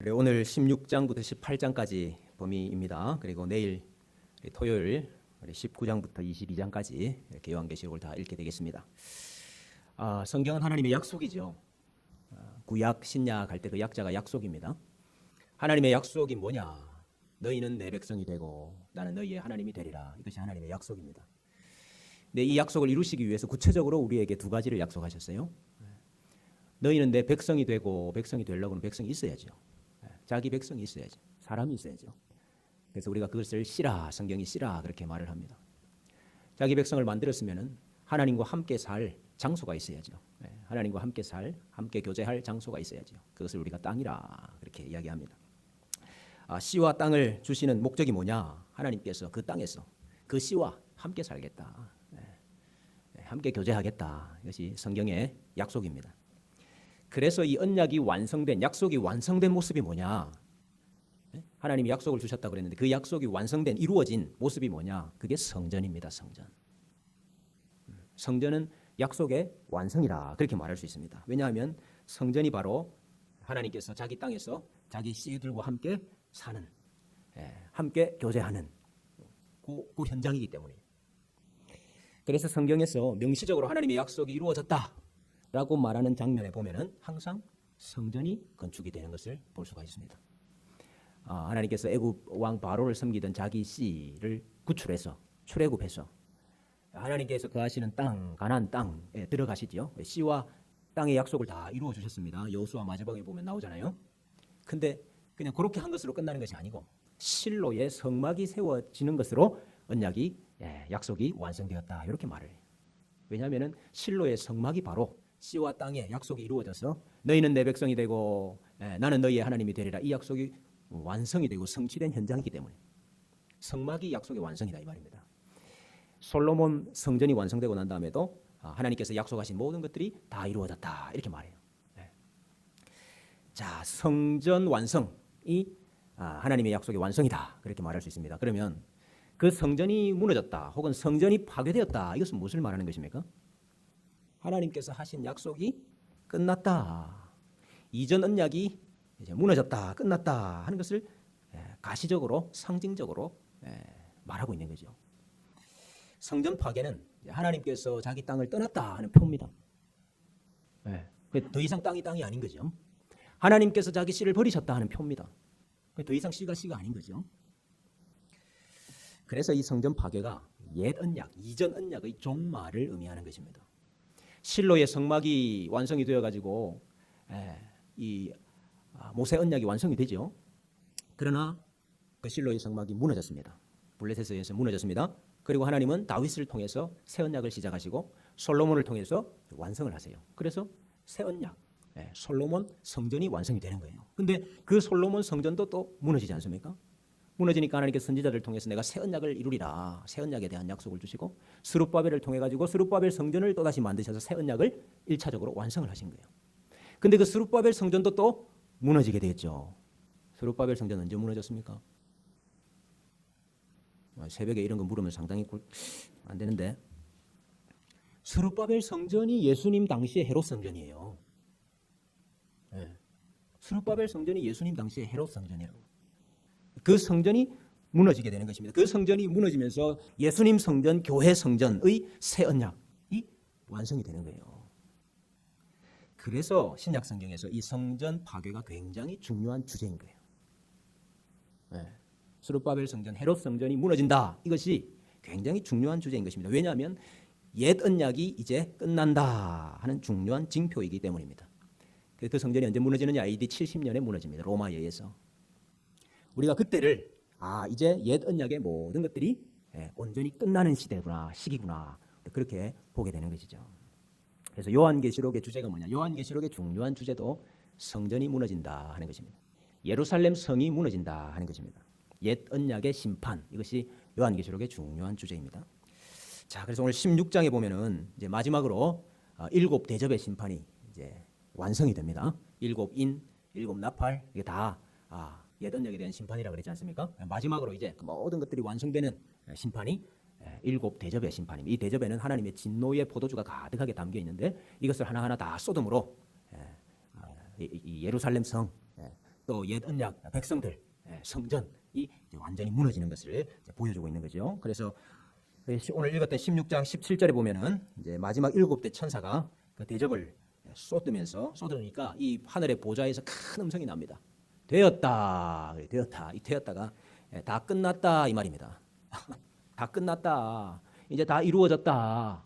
그래, 오늘 16장부터 18장까지 범위입니다. 그리고 내일 토요일 19장부터 22장까지 이렇게 요한계시록을 다 읽게 되겠습니다. 성경은 하나님의 약속이죠. 구약, 신약 할 때 그 약자가 약속입니다. 하나님의 약속이 뭐냐? 너희는 내 백성이 되고 나는 너희의 하나님이 되리라. 이것이 하나님의 약속입니다. 근데 이 약속을 이루시기 위해서 구체적으로 우리에게 두 가지를 약속하셨어요. 너희는 내 백성이 되고, 백성이 되려고는 백성이 있어야죠. 자기 백성이 있어야죠. 사람이 있어야죠. 그래서 우리가 그것을 씨라, 성경이 씨라 그렇게 말을 합니다. 자기 백성을 만들었으면 하나님과 함께 살 장소가 있어야죠. 하나님과 함께 함께 교제할 장소가 있어야죠. 그것을 우리가 땅이라 그렇게 이야기합니다. 씨와 땅을 주시는 목적이 뭐냐? 하나님께서 그 땅에서 그 씨와 함께 살겠다. 함께 교제하겠다. 이것이 성경의 약속입니다. 그래서 이 언약이 완성된, 약속이 완성된 모습이 뭐냐? 하나님이 약속을 주셨다고 그랬는데 그 약속이 완성된, 이루어진 모습이 뭐냐? 그게 성전입니다. 성전. 성전은 약속의 완성이라 그렇게 말할 수 있습니다. 왜냐하면 성전이 바로 하나님께서 자기 땅에서 자기 씨들과 함께 사는, 함께 교제하는 그 현장이기 때문이에요. 그래서 성경에서 명시적으로 하나님의 약속이 이루어졌다 라고 말하는 장면에 보면은 항상 성전이 건축이 되는 것을 볼 수가 있습니다. 하나님께서 애굽 왕 바로를 섬기던 자기 씨를 구출해서, 출애굽해서 하나님께서 거하시는 땅, 가나안 땅에 들어가시죠. 씨와 땅의 약속을 다 이루어 주셨습니다. 여호수아 마지막에 보면 나오잖아요. 근데 그냥 그렇게 한 것으로 끝나는 것이 아니고 실로의 성막이 세워지는 것으로 언약이, 약속이 완성되었다 이렇게 말을 해요. 왜냐하면 실로의 성막이 바로 씨와 땅의 약속이 이루어져서 너희는 내 백성이 되고 나는 너희의 하나님이 되리라, 이 약속이 완성이 되고 성취된 현장이기 때문에 성막이 약속의 완성이다 이 말입니다. 솔로몬 성전이 완성되고 난 다음에도 하나님께서 약속하신 모든 것들이 다 이루어졌다 이렇게 말해요. 자, 성전 완성이 하나님의 약속의 완성이다 그렇게 말할 수 있습니다. 그러면 그 성전이 무너졌다 혹은 성전이 파괴되었다, 이것은 무엇을 말하는 것입니까? 하나님께서 하신 약속이 끝났다, 이전 언약이 이제 무너졌다, 끝났다 하는 것을 가시적으로, 상징적으로 말하고 있는 거죠. 성전 파괴는 하나님께서 자기 땅을 떠났다 하는 표입니다. 더 이상 땅이 아닌 거죠. 하나님께서 자기 씨를 버리셨다 하는 표입니다. 더 이상 씨가 아닌 거죠. 그래서 이 성전 파괴가 옛 언약, 이전 언약의 종말을 의미하는 것입니다. 실로의 성막이 완성이 되어가지고 이 모세 언약이 완성이 되죠. 그러나 그 실로의 성막이 무너졌습니다. 블레셋에 의해서 무너졌습니다. 그리고 하나님은 다윗을 통해서 새 언약을 시작하시고 솔로몬을 통해서 완성을 하세요. 그래서 새 언약, 솔로몬 성전이 완성이 되는 거예요. 근데 그 솔로몬 성전도 또 무너지지 않습니까? 무너지니까 하나님께서 선지자를 통해서 내가 새 언약을 이루리라, 새 언약에 대한 약속을 주시고 스룹바벨을 통해 가지고 스룹바벨 성전을 또다시 만드셔서 새 언약을 1차적으로 완성을 하신 거예요. 근데 그 스룹바벨 성전도 또 무너지게 되었죠. 스룹바벨 성전 언제 무너졌습니까? 새벽에 이런 거 물으면 상당히 안 되는데, 스룹바벨 성전이 예수님 당시의 헤롯 성전이에요. 스룹바벨 성전이 예수님 당시의 헤롯 성전이라고. 그 성전이 무너지게 되는 것입니다. 그 성전이 무너지면서 예수님 성전, 교회 성전의 새 언약이 완성이 되는 거예요. 그래서 신약 성경에서 이 성전 파괴가 굉장히 중요한 주제인 거예요. 스룹바벨 성전, 헤롯 성전이 무너진다, 이것이 굉장히 중요한 주제인 것입니다. 왜냐하면 옛 언약이 이제 끝난다 하는 중요한 징표이기 때문입니다. 그 성전이 언제 무너지느냐? AD 70년에 무너집니다. 로마에 의해서. 우리가 그때를 이제 옛 언약의 모든 것들이 온전히 끝나는 시기구나 그렇게 보게 되는 것이죠. 그래서 요한계시록의 주제가 뭐냐? 요한계시록의 중요한 주제도 성전이 무너진다 하는 것입니다. 예루살렘 성이 무너진다 하는 것입니다. 옛 언약의 심판, 이것이 요한계시록의 중요한 주제입니다. 자, 그래서 오늘 16장에 보면은 이제 마지막으로 7 대접의 심판이 이제 완성이 됩니다. 7 인, 7 나팔, 이게 다 옛 언약에 대한 심판이라고 그랬지 않습니까? 마지막으로 이제 모든 것들이 완성되는 심판이 7 대접의 심판입니다. 이 대접에는 하나님의 진노의 포도주가 가득하게 담겨 있는데 이것을 하나하나 다 쏟음으로 이 예루살렘 성, 또 옛 언약 백성들 성전이 이제 완전히 무너지는 것을 이제 보여주고 있는 거죠. 그래서 오늘 읽었던 16장 17절에 보면은 이제 마지막 7대 천사가 그 대접을 쏟으니까 이 하늘의 보좌에서 큰 음성이 납니다. 되었다. 되었다. 이 되었다가 다 끝났다 이 말입니다. 다 끝났다. 이제 다 이루어졌다.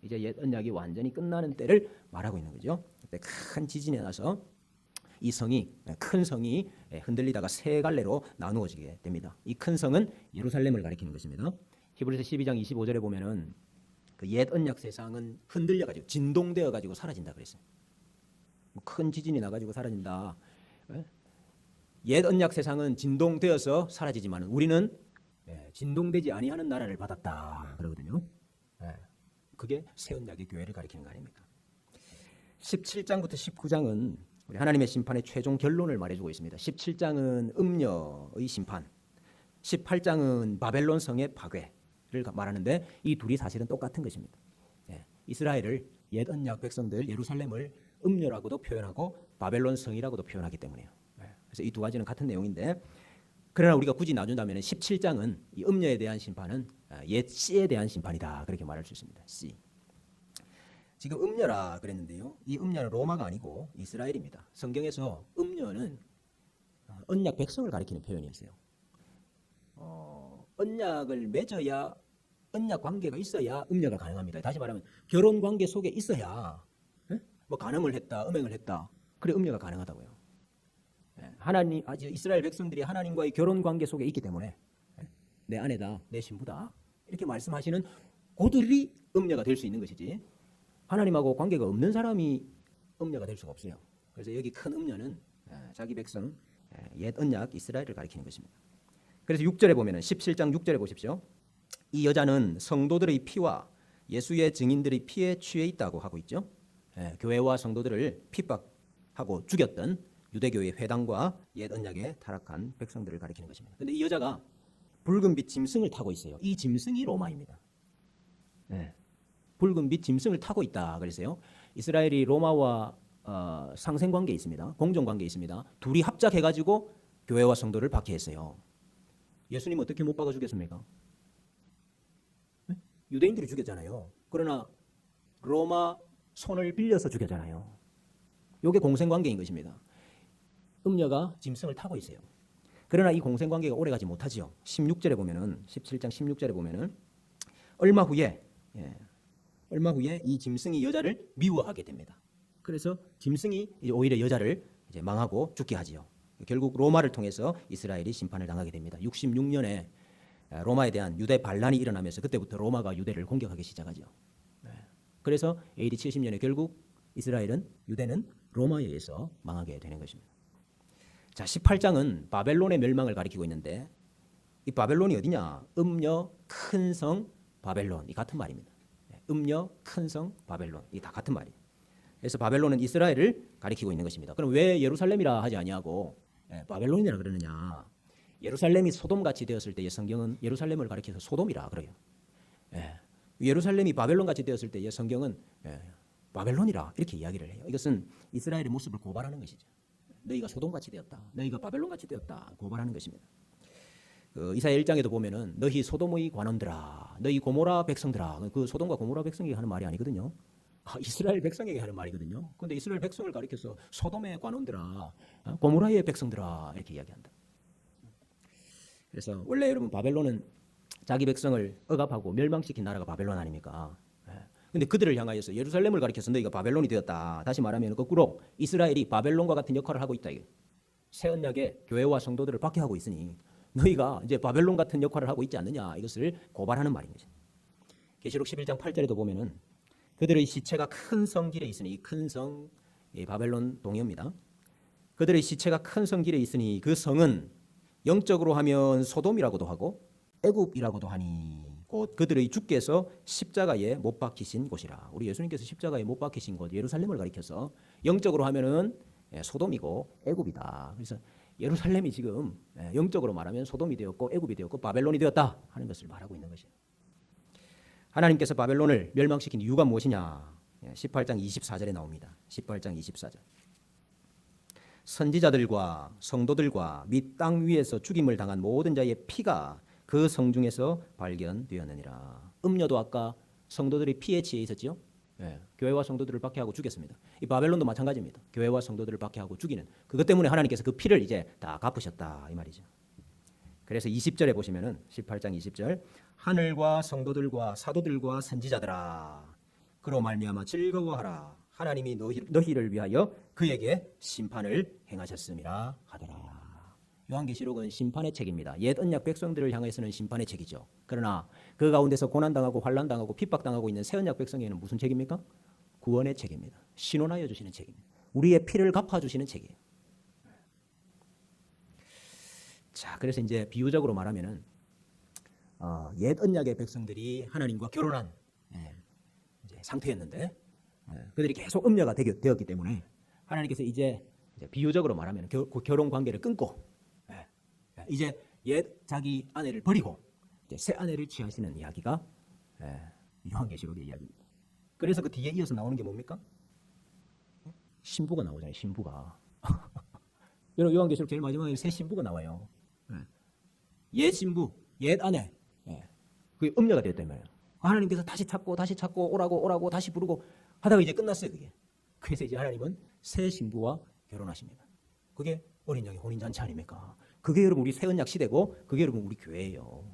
이제 옛 언약이 완전히 끝나는 때를 말하고 있는 거죠. 그때 큰 지진이 나서 이 성이 큰 성이 흔들리다가 세 갈래로 나누어지게 됩니다. 이 큰 성은 예루살렘을 가리키는 것입니다. 히브리서 12장 25절에 보면은 그 옛 언약 세상은 흔들려 가지고 진동되어 가지고 사라진다 그랬어요. 큰 지진이 나 가지고 사라진다. 옛 언약 세상은 진동되어서 사라지지만 우리는 진동되지 아니하는 나라를 받았다 그러거든요. 그게 새 언약의 교회를 가리키는 거 아닙니까? 17장부터 19장은 우리 하나님의 심판의 최종 결론을 말해주고 있습니다. 17장은 음녀의 심판, 18장은 바벨론 성의 파괴를 말하는데 이 둘이 사실은 똑같은 것입니다. 이스라엘을 옛 언약 백성들 예루살렘을 음녀라고도 표현하고 바벨론 성이라고도 표현하기 때문이에요. 그래서 이 두 가지는 같은 내용인데 그러나 우리가 굳이 나눈다면 17장은 이 음녀에 대한 심판은 옛 씨에 대한 심판이다 그렇게 말할 수 있습니다. 씨. 지금 음녀라 그랬는데요. 이 음녀는 로마가 아니고 이스라엘입니다. 성경에서 음녀는 언약 백성을 가리키는 표현이었어요. 언약을 맺어야 언약 관계가 있어야 음녀가 가능합니다. 다시 말하면 결혼 관계 속에 있어야 뭐 간음을 했다, 음행을 했다. 그래 음녀가 가능하다고요. 하나님 이스라엘 백성들이 하나님과의 결혼 관계 속에 있기 때문에 내 아내다, 내 신부다 이렇게 말씀하시는 그들이 음녀가 될 수 있는 것이지. 하나님하고 관계가 없는 사람이 음녀가 될 수가 없어요. 그래서 여기 큰 음녀는 자기 백성 옛 언약 이스라엘을 가리키는 것입니다. 그래서 6절에 보면은 17장 6절에 보십시오. 이 여자는 성도들의 피와 예수의 증인들의 피에 취해 있다고 하고 있죠. 교회와 성도들을 핍박하고 죽였던 유대교의 회당과 옛 언약에 타락한 백성들을 가리키는 것입니다. 그런데 이 여자가 붉은빛 짐승을 타고 있어요. 이 짐승이 로마입니다. 붉은빛 짐승을 타고 있다 그랬어요. 이스라엘이 로마와 상생관계에 있습니다. 공정관계에 있습니다. 둘이 합작해가지고 교회와 성도를 박해했어요. 예수님 어떻게 못 박아 죽였습니까? 유대인들이 죽였잖아요. 그러나 로마 손을 빌려서 죽였잖아요. 이게 공생관계인 것입니다. 음녀가 짐승을 타고 있어요. 그러나 이 공생관계가 오래가지 못하지요. 16절에 보면은 17장 16절에 보면은 얼마 후에 이 짐승이 여자를 미워하게 됩니다. 그래서 짐승이 이제 오히려 여자를 이제 망하고 죽게 하지요. 결국 로마를 통해서 이스라엘이 심판을 당하게 됩니다. 66년에 로마에 대한 유대 반란이 일어나면서 그때부터 로마가 유대를 공격하기 시작하죠. 그래서 AD 70년에 결국 유대는 로마에 의해서 망하게 되는 것입니다. 자, 18장은 바벨론의 멸망을 가리키고 있는데 이 바벨론이 어디냐? 음녀, 큰 성, 바벨론 이 같은 말입니다. 음녀, 큰 성, 바벨론 이 다 같은 말이에요. 그래서 바벨론은 이스라엘을 가리키고 있는 것입니다. 그럼 왜 예루살렘이라 하지 아니하고 바벨론이라 그러느냐? 예루살렘이 소돔같이 되었을 때의 성경은 예루살렘을 가리켜서 소돔이라 그래요. 예루살렘이 바벨론같이 되었을 때의 성경은 바벨론이라 이렇게 이야기를 해요. 이것은 이스라엘의 모습을 고발하는 것이죠. 너희가 소돔같이 되었다. 너희가 바벨론같이 되었다. 고발하는 것입니다. 이사야 1장에도 보면은 너희 소돔의 관원들아, 너희 고모라 백성들아. 그 소돔과 고모라 백성에게 하는 말이 아니거든요. 이스라엘 백성에게 하는 말이거든요. 그런데 이스라엘 백성을 가리켜서 소돔의 관원들아, 고모라의 백성들아 이렇게 이야기한다. 그래서 원래 여러분 바벨론은 자기 백성을 억압하고 멸망시킨 나라가 바벨론 아닙니까? 근데 그들을 향하여서 예루살렘을 가리켜서 너희가 바벨론이 되었다. 다시 말하면 거꾸로 이스라엘이 바벨론과 같은 역할을 하고 있다. 새 언약의 교회와 성도들을 박해하고 있으니 너희가 이제 바벨론 같은 역할을 하고 있지 않느냐 이것을 고발하는 말인 거죠. 계시록 11장 8절에도 보면은 그들의 시체가 큰 성길에 있으니 큰 성 바벨론 동해입니다. 그들의 시체가 큰 성길에 있으니 그 성은 영적으로 하면 소돔이라고도 하고 애굽이라고도 하니 곧 그들의 주께서 십자가에 못 박히신 곳이라. 우리 예수님께서 십자가에 못 박히신 곳 예루살렘을 가리켜서 영적으로 하면은 소돔이고 애굽이다. 그래서 예루살렘이 지금 영적으로 말하면 소돔이 되었고 애굽이 되었고 바벨론이 되었다 하는 것을 말하고 있는 것이에요. 하나님께서 바벨론을 멸망시킨 이유가 무엇이냐? 18장 24절에 나옵니다. 18장 24절. 선지자들과 성도들과 및 땅 위에서 죽임을 당한 모든 자의 피가 그 성중에서 발견되었느니라. 음료도 아까 성도들이 피에 취해 있었지요. 예, 교회와 성도들을 박해하고 죽였습니다. 이 바벨론도 마찬가지입니다. 교회와 성도들을 박해하고 죽이는 그것 때문에 하나님께서 그 피를 이제 다 갚으셨다 이 말이죠. 그래서 20절에 보시면은 18장 20절 하늘과 성도들과 사도들과 선지자들아 그로 말미암아 즐거워하라 하나님이 너희를 위하여 그에게 심판을 행하셨음이라 하더라. 요한계시록은 심판의 책입니다. 옛 언약 백성들을 향해서는 심판의 책이죠. 그러나 그 가운데서 고난당하고 환난당하고 핍박당하고 있는 새 언약 백성에게는 무슨 책입니까? 구원의 책입니다. 신원하여 주시는 책입니다. 우리의 피를 갚아주시는 책이에요. 자, 그래서 이제 비유적으로 말하면은 옛 언약의 백성들이 하나님과 결혼한 이제 상태였는데 그들이 계속 음녀가 되었기 때문에 하나님께서 이제 비유적으로 말하면 그 결혼 관계를 끊고 이제 옛 자기 아내를 버리고 이제 새 아내를 취하시는 이야기가 요한계시록의 이야기입니다. 그래서 그 뒤에 이어서 나오는 게 뭡니까? 신부가 나오잖아요. 신부가. 여러분 요한계시록 제일 마지막에 새 신부가 나와요. 옛 신부, 옛 아내. 그게 음녀가 되었다며요. 하나님께서 다시 찾고 오라고 다시 부르고 하다가 이제 끝났어요. 그게. 그래서 이제 하나님은 새 신부와 결혼하십니다. 그게 어린 양의 혼인잔치 아닙니까? 그게 여러분 우리 새 언약 시대고 그게 여러분 우리 교회예요.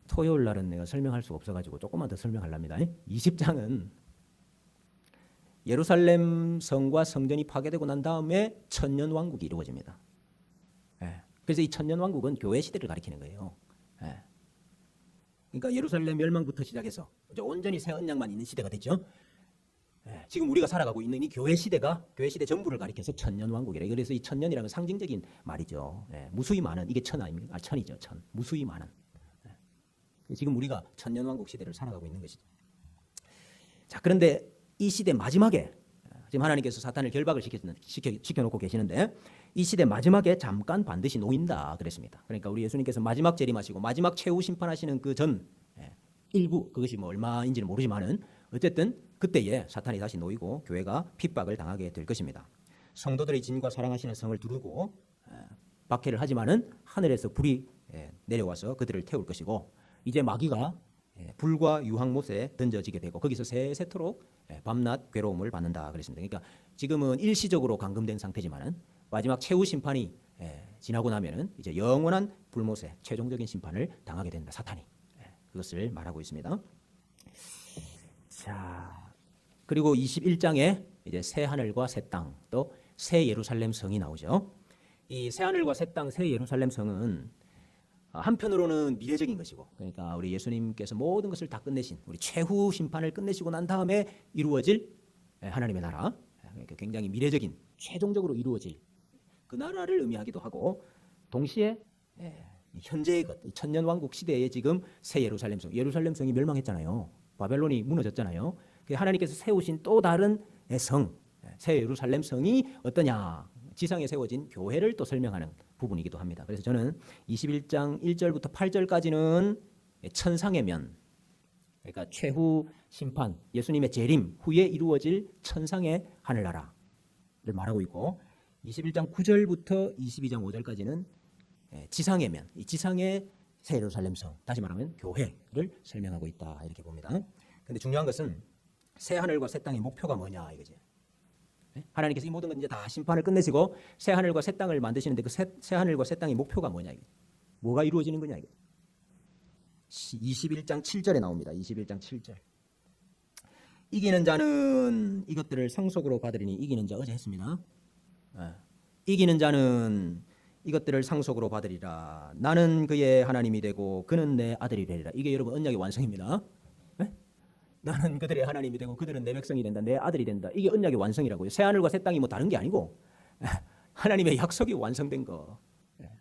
토요일 날은 내가 설명할 수 없어가지고 조금만 더 설명하랍니다. 20장은 예루살렘 성과 성전이 파괴되고 난 다음에 천년왕국이 이루어집니다. 그래서 이 천년왕국은 교회 시대를 가리키는 거예요. 그러니까 예루살렘 멸망부터 시작해서 온전히 새 언약만 있는 시대가 됐죠. 지금 우리가 살아가고 있는 이 교회 시대 전부를 가리켜서 천년왕국이래요. 그래서 이 천년이라는 상징적인 말이죠. 무수히 많은 이게 천 아닙니까? 천이죠. 천. 무수히 많은. 지금 우리가 천년왕국 시대를 살아가고 있는 것이죠. 자, 그런데 이 시대 마지막에 지금 하나님께서 사탄을 결박을 시켜놓고 계시는데 이 시대 마지막에 잠깐 반드시 놓인다 그랬습니다. 그러니까 우리 예수님께서 마지막 재림하시고 마지막 최후 심판하시는 그 전 일부 그것이 뭐 얼마인지는 모르지만은 어쨌든 그때에 사탄이 다시 놓이고 교회가 핍박을 당하게 될 것입니다. 성도들의 진과 사랑하시는 성을 두르고 박해를 하지만은 하늘에서 불이 내려와서 그들을 태울 것이고 이제 마귀가 불과 유황못에 던져지게 되고 거기서 세세토록 밤낮 괴로움을 받는다 그랬습니다. 그러니까 지금은 일시적으로 감금된 상태지만은 마지막 최후 심판이 지나고 나면은 이제 영원한 불못에 최종적인 심판을 당하게 된다. 사탄이 그것을 말하고 있습니다. 자, 그리고 21장에 이제 새 하늘과 새 땅, 또 새 예루살렘 성이 나오죠. 이 새 하늘과 새 땅, 새 예루살렘 성은 한편으로는 미래적인 것이고, 그러니까 우리 예수님께서 모든 것을 다 끝내신 우리 최후 심판을 끝내시고 난 다음에 이루어질 하나님의 나라, 그러니까 굉장히 미래적인 최종적으로 이루어질 그 나라를 의미하기도 하고, 동시에 현재의 것, 천년왕국 시대에 지금 새 예루살렘 성이 멸망했잖아요. 바벨론이 무너졌잖아요. 하나님께서 세우신 또 다른 성, 새 예루살렘 성이 어떠냐? 지상에 세워진 교회를 또 설명하는 부분이기도 합니다. 그래서 저는 21장 1절부터 8절까지는 천상의 면, 그러니까 최후 심판, 예수님의 재림 후에 이루어질 천상의 하늘나라를 말하고 있고, 21장 9절부터 22장 5절까지는 지상의 면, 이 지상의 새 예루살렘 성, 다시 말하면 교회를 설명하고 있다 이렇게 봅니다. 그런데 중요한 것은 새 하늘과 새 땅의 목표가 뭐냐 이거지. 하나님께서 이 모든 건 이제 다 심판을 끝내시고 새 하늘과 새 땅을 만드시는데 그 새 하늘과 새 땅의 목표가 뭐냐 이거지. 뭐가 이루어지는 거냐 이거지. 21장 7절에 나옵니다. 21장 7절. 이기는 자는 이것들을 상속으로 받으리니, 이기는 자 어제 했습니다. 이기는 자는 이것들을 상속으로 받으리라. 나는 그의 하나님이 되고 그는 내 아들이 되리라. 이게 여러분 언약의 완성입니다. 나는 그들의 하나님이 되고 그들은 내 백성이 된다. 내 아들이 된다. 이게 언약의 완성이라고요. 새 하늘과 새 땅이 뭐 다른 게 아니고 하나님의 약속이 완성된 거.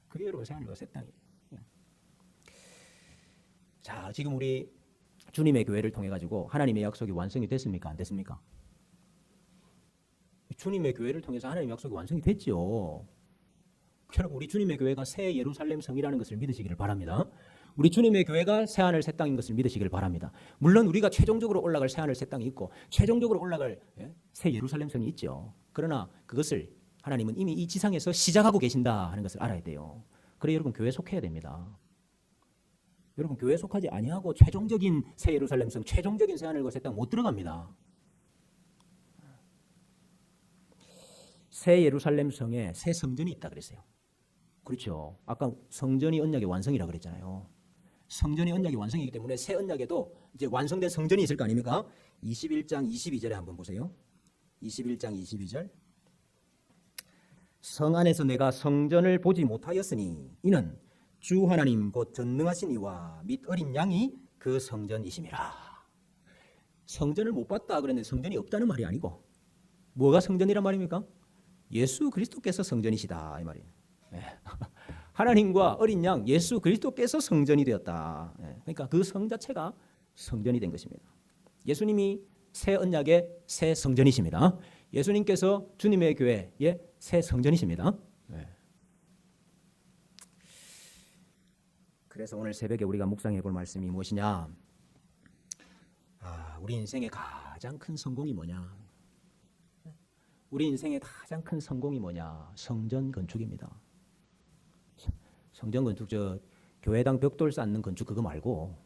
그게 여러분 새 하늘과 새 땅이에요. 자, 지금 우리 주님의 교회를 통해 가지고 하나님의 약속이 완성이 됐습니까? 안 됐습니까? 주님의 교회를 통해서 하나님의 약속이 완성이 됐죠. 여러분 우리 주님의 교회가 새 예루살렘 성이라는 것을 믿으시기를 바랍니다. 우리 주님의 교회가 새하늘 새 땅인 것을 믿으시길 바랍니다. 물론 우리가 최종적으로 올라갈 새하늘 새 땅이 있고 최종적으로 올라갈 새 예루살렘 성이 있죠. 그러나 그것을 하나님은 이미 이 지상에서 시작하고 계신다 하는 것을 알아야 돼요. 그래 여러분 교회에 속해야 됩니다. 여러분 교회에 속하지 아니하고 최종적인 새 예루살렘 성, 최종적인 새하늘과 새 땅 못 들어갑니다. 새 예루살렘 성에 새 성전이 있다 그랬어요. 그렇죠. 아까 성전이 언약의 완성이라고 그랬잖아요. 성전이 언약의 완성이기 때문에 새 언약에도 이제 완성된 성전이 있을 거 아닙니까? 21장 22절에 한번 보세요. 21장 22절. 성 안에서 내가 성전을 보지 못하였으니 이는 주 하나님 곧 전능하신 이와 및 어린 양이 그 성전이심이라. 성전을 못 봤다 그랬는데 성전이 없다는 말이 아니고 뭐가 성전이란 말입니까? 예수 그리스도께서 성전이시다 이 말이에요. 네. 하나님과 어린 양 예수 그리스도께서 성전이 되었다. 네. 그러니까 그 성 자체가 성전이 된 것입니다. 예수님이 새 언약의 새 성전이십니다. 예수님께서 주님의 교회의 새 성전이십니다. 네. 그래서 오늘 새벽에 우리가 묵상해 볼 말씀이 무엇이냐? 우리 인생의 가장 큰 성공이 뭐냐? 우리 인생의 가장 큰 성공이 뭐냐? 성전 건축입니다. 성전 건축, 저 교회당 벽돌 쌓는 건축 그거 말고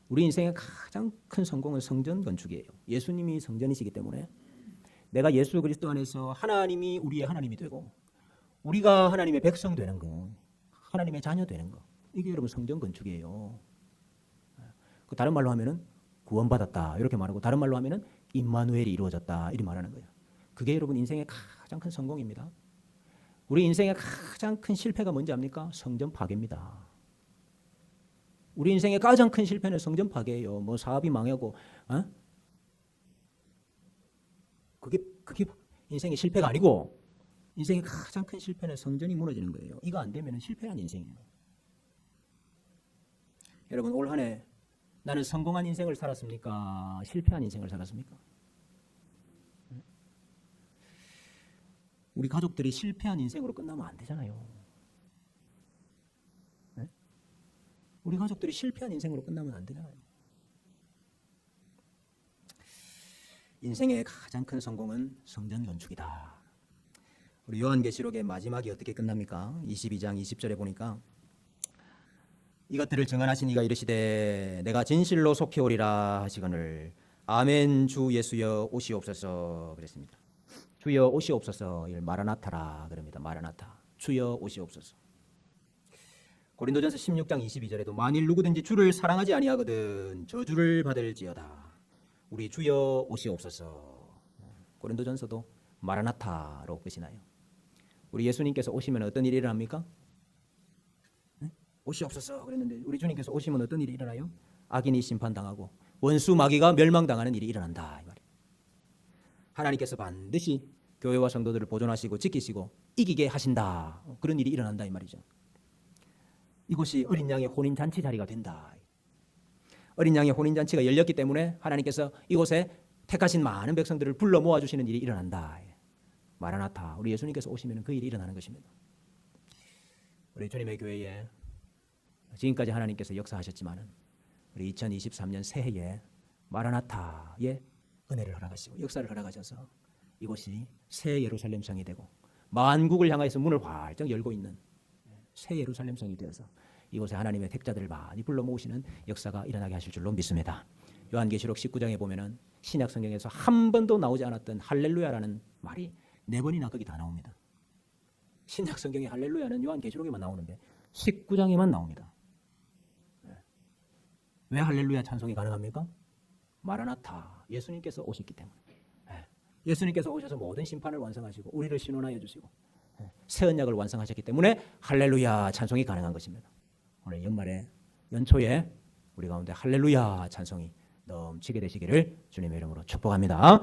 우리 인생의 가장 큰 성공은 성전 건축이에요. 예수님이 성전이시기 때문에 내가 예수 그리스도 안에서 하나님이 우리의 하나님이 되고 우리가 하나님의 백성 되는 거, 하나님의 자녀 되는 거, 이게 여러분 성전 건축이에요. 그 다른 말로 하면은 구원받았다 이렇게 말하고 다른 말로 하면은 임마누엘이 이루어졌다 이렇게 말하는 거예요. 그게 여러분 인생의 가장 큰 성공입니다. 우리 인생의 가장 큰 실패가 뭔지 압니까? 성전 파괴입니다. 우리 인생의 가장 큰 실패는 성전 파괴예요. 뭐 사업이 망하고, 그게 인생의 실패가 아니고 인생의 가장 큰 실패는 성전이 무너지는 거예요. 이거 안 되면 실패한 인생이에요. 여러분 올 한 해 나는 성공한 인생을 살았습니까? 실패한 인생을 살았습니까? 우리 가족들이 실패한 인생으로 끝나면 안 되잖아요. 네? 우리 가족들이 실패한 인생으로 끝나면 안 되잖아요. 인생의 가장 큰 성공은 성전 건축이다. 우리 요한계시록의 마지막이 어떻게 끝납니까? 22장 20절에 보니까 이것들을 증언하신 이가 이르시되 내가 진실로 속히 오리라 하시거늘 아멘 주 예수여 오시옵소서 그랬습니다. 주여 오시옵소서 이를 마라나타라 그럽니다. 마라나타 주여 오시옵소서. 고린도전서 16장 22절에도 만일 누구든지 주를 사랑하지 아니하거든 저주를 받을지어다. 우리 주여 오시옵소서. 고린도전서도 마라나타로 끝이 나요. 우리 예수님께서 오시면 어떤 일이 일어납니까? 오시옵소서 그랬는데 우리 주님께서 오시면 어떤 일이 일어나요? 악인이 심판당하고 원수 마귀가 멸망당하는 일이 일어난다 이 말이에요. 하나님께서 반드시 교회와 성도들을 보존하시고 지키시고 이기게 하신다. 그런 일이 일어난다 이 말이죠. 이곳이 어린 양의 혼인 잔치 자리가 된다. 어린 양의 혼인 잔치가 열렸기 때문에 하나님께서 이곳에 택하신 많은 백성들을 불러 모아 주시는 일이 일어난다. 마라나타 우리 예수님께서 오시면 그 일이 일어나는 것입니다. 우리 주님의 교회에 지금까지 하나님께서 역사하셨지만은 우리 2023년 새해에 마라나타의 은혜를 허락하시고 역사를 허락하셔서 이곳이 새 예루살렘 성이 되고 만국을 향하여서 문을 활짝 열고 있는 새 예루살렘 성이 되어서 이곳에 하나님의 택자들을 많이 불러 모으시는 역사가 일어나게 하실 줄로 믿습니다. 요한계시록 19장에 보면은 신약 성경에서 한 번도 나오지 않았던 할렐루야라는 말이 4번이나 거기 다 나옵니다. 신약 성경의 할렐루야는 요한계시록에만 나오는데 19장에만 나옵니다. 왜 할렐루야 찬송이 가능합니까? 마라나타 예수님께서 오셨기 때문에. 예수님께서 오셔서 모든 심판을 완성하시고 우리를 신원하여 주시고 새 언약을 완성하셨기 때문에 할렐루야 찬송이 가능한 것입니다. 오늘 연말에 연초에 우리 가운데 할렐루야 찬송이 넘치게 되시기를 주님의 이름으로 축복합니다.